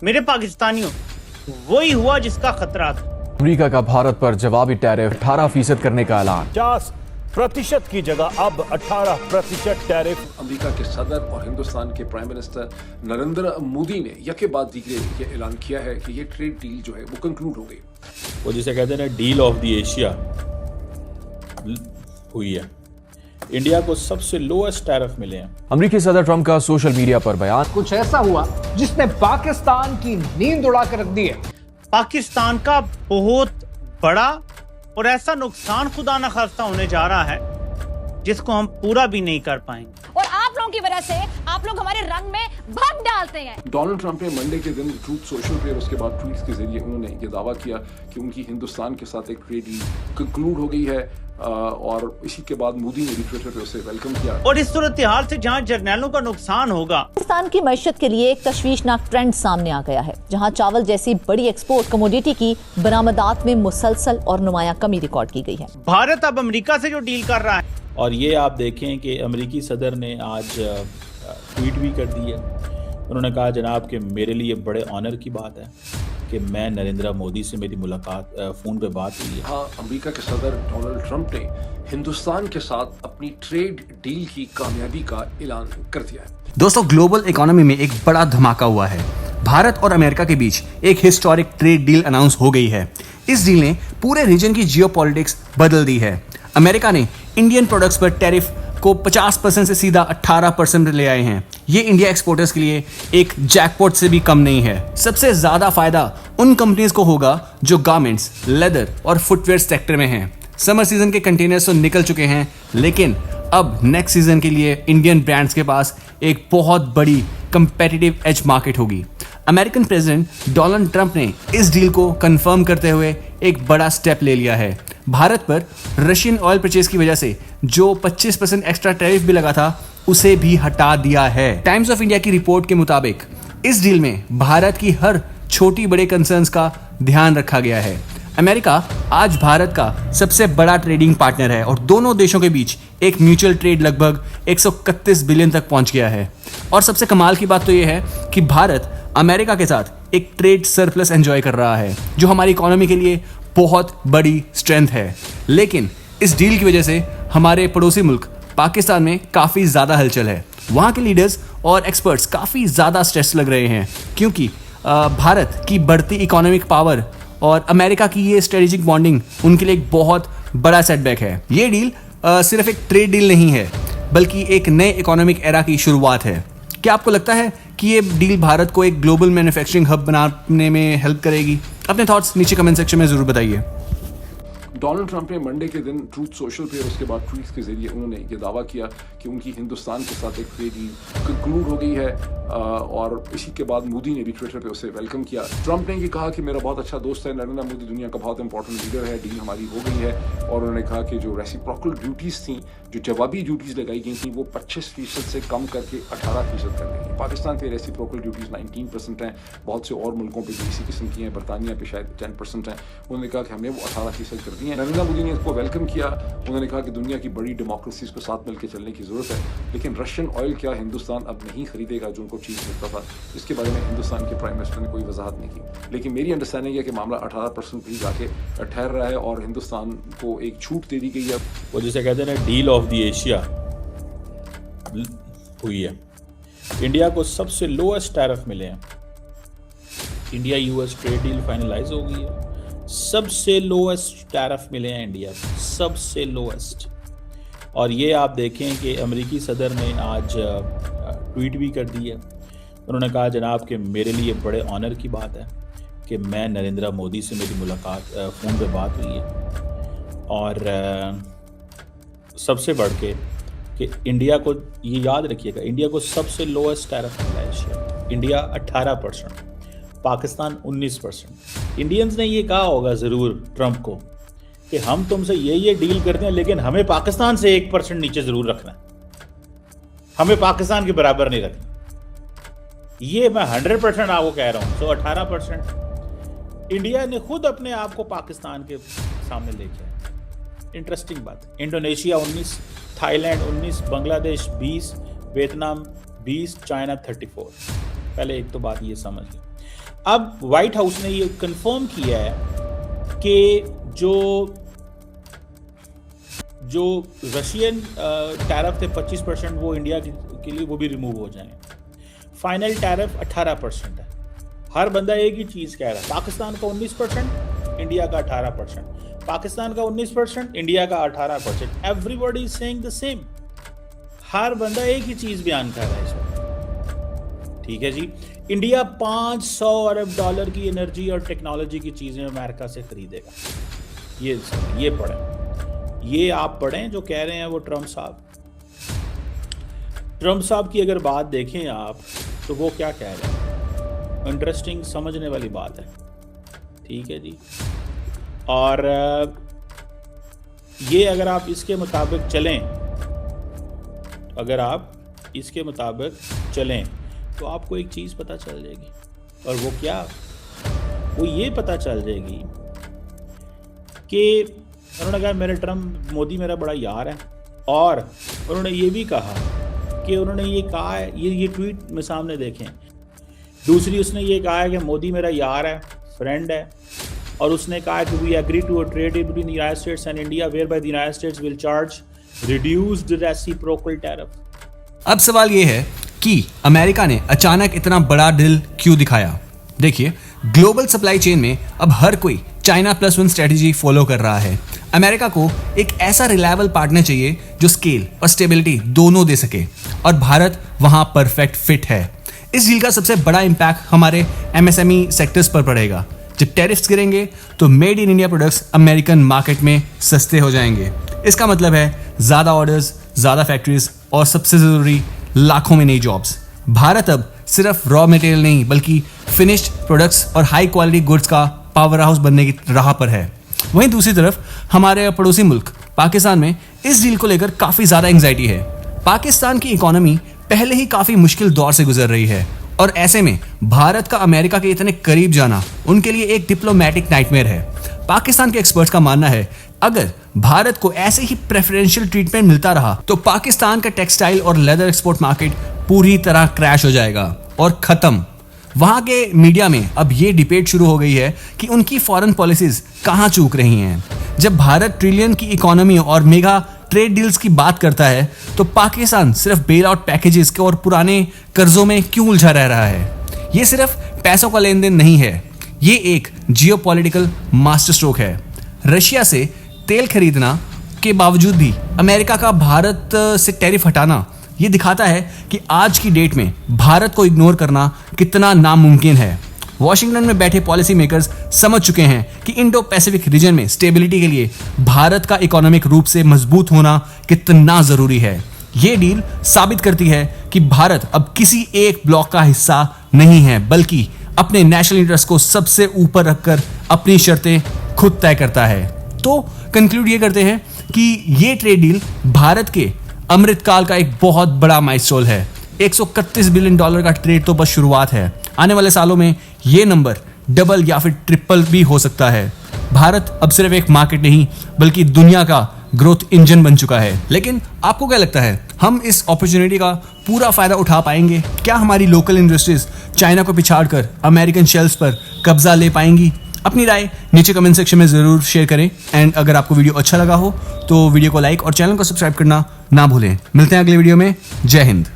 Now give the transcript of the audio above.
मेरे पाकिस्तानियों, वही हुआ जिसका खतरा था। अमेरिका का भारत पर जवाबी टैरिफ 18% करने का ऐलान। 50% की जगह अब 18% टैरिफ। अमेरिका के सदर और हिंदुस्तान के प्राइम मिनिस्टर नरेंद्र मोदी ने यके बाद दीगरे ये ऐलान किया है कि ये ट्रेड डील जो है वो कंक्लूड हो गई। वो जिसे कहते हैं ना, डील ऑफ द एशिया हुई है। इंडिया को सबसे लोएस्ट टैरिफ मिले हैं। अमेरिकी सदर ट्रंप का सोशल मीडिया पर बयान। कुछ ऐसा हुआ जिसने पाकिस्तान की नींद उड़ा कर रख दी है। पाकिस्तान का बहुत बड़ा और ऐसा नुकसान खुदा न खास्ता होने जा रहा है जिसको हम पूरा भी नहीं कर पाएंगे। और आप लोगों की वजह से आप लोग हमारे रंग में भग डालते हैं। डोनाल्ड ट्रंप ने मंडे के दिन ट्रूथ सोशल पे और उसके बाद ट्वीट्स के जरिए उन्होंने ये दावा किया कि उनकी हिंदुस्तान के साथ एक ट्रेड डील कंक्लूड हो गई है और इसी के बाद मोदी ने भी ट्विटर पे उसे वेलकम किया। और इस सूरत हाल से जहां जर्नैलों का नुकसान होगा, पाकिस्तान की मईशत के लिए एक तशवीशनाक ट्रेंड सामने आ गया है, जहां चावल जैसी बड़ी एक्सपोर्ट कमोडिटी की बरामदात में मुसलसल और नुमाया कमी रिकॉर्ड की गई है। भारत अब अमेरिका से जो डील कर रहा है, और ये आप देखें कि अमेरिकी सदर ने आज ट्वीट भी कर दी है। उन्होंने कहा, जनाब, कि मेरे लिए बड़े ऑनर की बात है कि मैं नरेंद्र मोदी से मेरी मुलाकात फ़ोन पे बात हुई है। हाँ, अमेरिका के सदर डोनाल्ड ट्रंप ने हिंदुस्तान के साथ अपनी ट्रेड डील की कामयाबी का ऐलान कर दिया है। दोस्तों, ग्लोबल इकोनॉमी में एक बड़ा धमाका हुआ है। भारत और अमेरिका के बीच एक हिस्टोरिक ट्रेड डील अनाउंस हो गई है। इस डील ने पूरे रीजन की जियोपॉलिटिक्स बदल दी है। अमेरिका ने इंडियन प्रोडक्ट्स पर टैरिफ को 50% से सीधा 18% ले आए हैं। ये इंडिया एक्सपोर्टर्स के लिए एक जैकपॉट से भी कम नहीं है। सबसे ज्यादा फायदा उन कंपनीज को होगा जो गारमेंट्स, लेदर और फुटवेयर सेक्टर में हैं। समर सीजन के कंटेनर्स तो निकल चुके हैं, लेकिन अब नेक्स्ट सीजन के लिए इंडियन ब्रांड्स के पास एक बहुत बड़ी कंपेटिटिव एज मार्केट होगी। अमेरिकन प्रेसिडेंट डोनाल्ड ट्रंप ने इस डील को कंफर्म करते हुए एक बड़ा स्टेप ले लिया है। भारत पर रशियन ऑयल परचेज की वजह से जो 25% एक्स्ट्रा टैरिफ भी लगा था, उसे भी हटा दिया है। टाइम्स ऑफ इंडिया की रिपोर्ट के मुताबिक इस डील में भारत की हर छोटी बड़े कंसर्न्स का ध्यान रखा गया है। अमेरिका आज भारत का सबसे बड़ा ट्रेडिंग पार्टनर है और दोनों देशों के बीच एक म्यूचुअल ट्रेड लगभग 131 बिलियन तक पहुंच गया है। और सबसे कमाल की बात तो यह है कि भारत अमेरिका के साथ एक ट्रेड सरप्लस एंजॉय कर रहा है, जो हमारी इकोनॉमी के लिए बहुत बड़ी स्ट्रेंथ है। लेकिन इस डील की वजह से हमारे पड़ोसी मुल्क पाकिस्तान में काफ़ी ज़्यादा हलचल है। वहाँ के लीडर्स और एक्सपर्ट्स काफ़ी ज़्यादा स्ट्रेस लग रहे हैं, क्योंकि भारत की बढ़ती इकोनॉमिक पावर और अमेरिका की ये स्ट्रेटेजिक बॉन्डिंग उनके लिए एक बहुत बड़ा सेटबैक है। ये डील सिर्फ एक ट्रेड डील नहीं है, बल्कि एक नए इकोनॉमिक एरा की शुरुआत है। क्या आपको लगता है कि ये डील भारत को एक ग्लोबल मैन्युफैक्चरिंग हब बनाने में हेल्प करेगी? अपने थॉट्स नीचे कमेंट सेक्शन में जरूर बताइए। डोनाल्ड ट्रंप ने मंडे के दिन ट्रूथ सोशल पे और उसके बाद ट्वीट्स के जरिए उन्होंने ये दावा किया कि उनकी हिंदुस्तान के साथ एक ट्रेड डील कंक्लूड हो गई है और इसी के बाद मोदी ने भी ट्विटर पे उसे वेलकम किया। ट्रंप ने ये कहा कि मेरा बहुत अच्छा दोस्त है नरेंद्र मोदी, दुनिया का बहुत इंपॉर्टेंट लीडर है, डील हमारी हो गई है। और उन्होंने कहा कि जो रेसिप्रोकल ड्यूटीज़ थी, जो जवाबी ड्यूटीज़ लगाई गई थी, वो 25% से कम करके 18% कर दी। पाकिस्तान पे रेसिप्रोकल ड्यूटीज़ 19% हैं, बहुत से और मुल्कों पर इसी किस्म की हैं, बरतानिया पे शायद 10% हैं। उन्होंने कहा कि हमने वो 18% कर दी है। नरेंद्र मोदी ने इसको वेलकम किया। उन्होंने कहा कि दुनिया की बड़ी डेमोक्रेसीज को साथ मिलकर चलने की जरूरत है, लेकिन रशियन ऑयल क्या हिंदुस्तान अब नहीं खरीदेगा जो उनको चीज मिलता था? इसके बारे में हिंदुस्तान के प्राइम मिनिस्टर ने कोई वजाहत नहीं की। लेकिन मेरी अंडरस्टैंडिंग है कि मामला 18% भी जाके ठहर रहा है और हिंदुस्तान को एक छूट दे दी गई है। वो जिसे कहते हैं ना, डील ऑफ द एशिया हुई है। इंडिया को सबसे लोएस्ट टैरिफ मिले हैं। India US trade deal finalise हो गई है। सबसे लोएस्ट टैरिफ मिले हैं इंडिया को, सबसे लोएस्ट। और ये आप देखें कि अमेरिकी सदर ने आज ट्वीट भी कर दी है। उन्होंने कहा, जनाब, कि मेरे लिए बड़े ऑनर की बात है कि मैं नरेंद्र मोदी से मेरी मुलाकात फ़ोन पे बात हुई है। और सबसे बढ़ के कि इंडिया को ये याद रखिएगा, इंडिया को सबसे लोएस्ट टैरिफ मिला है। इंडिया 18%, पाकिस्तान 19%। इंडियंस ने ये कहा होगा ज़रूर ट्रंप को कि हम तुमसे ये डील करते हैं, लेकिन हमें पाकिस्तान से 1% नीचे ज़रूर रखना है, हमें पाकिस्तान के बराबर नहीं रखना। ये मैं 100% आपको कह रहा हूँ। तो 18% इंडिया ने खुद अपने आप को पाकिस्तान के सामने लेके आया। इंटरेस्टिंग बात। Indonesia 19, Thailand 19, Bangladesh 20, Vietnam 20, China 34। पहले एक तो बात ये समझ लें। अब व्हाइट हाउस ने ये कंफर्म किया है कि जो रशियन टैरिफ थे 25% वो इंडिया के लिए वो भी रिमूव हो जाएंगे। फाइनल टैरिफ 18% है। हर बंदा एक ही चीज़ कह रहा है, पाकिस्तान का 19%, इंडिया का 18%, पाकिस्तान का 19%, इंडिया का 18%। Everybody is saying the same. हर बंदा एक ही चीज़ बयान कर रहा है इस वक्त। ठीक है जी। इंडिया 500 अरब डॉलर की एनर्जी और टेक्नोलॉजी की चीज़ें अमेरिका से खरीदेगा। ये पढ़ें, ये आप पढ़ें जो कह रहे हैं वो ट्रम्प साहब की अगर बात देखें आप तो वो क्या कह रहे हैं, इंटरेस्टिंग समझने वाली बात है। ठीक है जी। और ये अगर आप इसके मुताबिक चलें तो आपको एक चीज़ पता चल जाएगी, और वो क्या, वो ये पता चल जाएगी कि उन्होंने कहा मोदी मेरा बड़ा यार है, और उन्होंने ये भी कहा कि उन्होंने ये कहा है, ये ट्वीट में सामने देखें। दूसरी उसने ये कहा है कि मोदी मेरा यार है, फ्रेंड है, और उसने कहा कि we agree to a trade deal between the United States and India whereby the United States will charge reduced reciprocal tariff. अब सवाल ये है कि अमेरिका ने अचानक इतना बड़ा डील क्यों दिखाया। देखिए, ग्लोबल सप्लाई चेन में अब हर कोई चाइना +1 स्ट्रेटेजी फॉलो कर रहा है। अमेरिका को एक ऐसा रिलायबल पार्टनर चाहिए जो स्केल और स्टेबिलिटी दोनों दे सके, और भारत वहां परफेक्ट फिट है। इस डील का सबसे बड़ा इंपैक्ट हमारे MSME सेक्टर्स पर पड़ेगा। जब टैरिफ्स गिरेंगे तो made in India products American market में सस्ते हो जाएंगे। इसका मतलब है ज्यादा ऑर्डर्स, ज्यादा फैक्ट्रीज, और सबसे जरूरी लाखों में नई जॉब्स। भारत अब सिर्फ रॉ मटेरियल नहीं बल्कि फिनिश्ड प्रोडक्ट्स और हाई क्वालिटी गुड्स का पावर हाउस बनने की राह पर है। वहीं दूसरी तरफ हमारे पड़ोसी मुल्क पाकिस्तान में इस डील को लेकर काफी ज्यादा एंग्जाइटी है। पाकिस्तान की इकोनॉमी पहले ही काफी मुश्किल दौर से गुजर रही है, और ऐसे में भारत का अमेरिका के इतने करीब जाना उनके लिए एक डिप्लोमेटिक नाइटमेयर है। पाकिस्तान के एक्सपर्ट्स का मानना है अगर भारत को ऐसे ही प्रेफरेंशियल ट्रीटमेंट मिलता रहा तो पाकिस्तान का टेक्सटाइल और लेदर एक्सपोर्ट मार्केट पूरी तरह क्रैश हो जाएगा और खत्म। वहां के मीडिया में अब ये डिबेट शुरू हो गई है कि उनकी फॉरेन पॉलिसीज कहां चूक रही हैं। जब भारत ट्रिलियन की इकोनॉमी और मेगा ट्रेड डील्स की बात करता है तो पाकिस्तान सिर्फ बेल आउट पैकेजेस के और पुराने कर्जों में क्यों उलझा रह रहा है। ये सिर्फ पैसों का लेन देन नहीं है, ये एक जियोपॉलिटिकल मास्टर स्ट्रोक है। रशिया से तेल खरीदना के बावजूद भी अमेरिका का भारत से टैरिफ हटाना ये दिखाता है कि आज की डेट में भारत को इग्नोर करना कितना नामुमकिन है। वॉशिंगटन में बैठे पॉलिसी मेकर्स समझ चुके हैं कि इंडो पैसिफिक रीजन में स्टेबिलिटी के लिए भारत का इकोनॉमिक रूप से मजबूत होना कितना जरूरी है। ये डील साबित करती है कि भारत अब किसी एक ब्लॉक का हिस्सा नहीं है बल्कि अपने नेशनल इंटरेस्ट को सबसे ऊपर रखकर अपनी शर्तें खुद तय करता है। तो कंक्लूड ये करते हैं कि ये ट्रेड डील भारत के अमृतकाल का एक बहुत बड़ा माइलस्टोन है। $131 बिलियन का ट्रेड तो बस शुरुआत है। आने वाले सालों में ये नंबर डबल या फिर ट्रिपल भी हो सकता है। भारत अब सिर्फ एक मार्केट नहीं बल्कि दुनिया का ग्रोथ इंजन बन चुका है। लेकिन आपको क्या लगता है, हम इस अपॉर्चुनिटी का पूरा फायदा उठा पाएंगे? क्या हमारी लोकल इंडस्ट्रीज चाइना को पिछाड़कर अमेरिकन शेल्फ्स पर कब्जा ले पाएंगी? अपनी राय नीचे कमेंट सेक्शन में जरूर शेयर करें। एंड अगर आपको वीडियो अच्छा लगा हो तो वीडियो को लाइक और चैनल को सब्सक्राइब करना ना भूलें। मिलते हैं अगले वीडियो में। जय हिंद।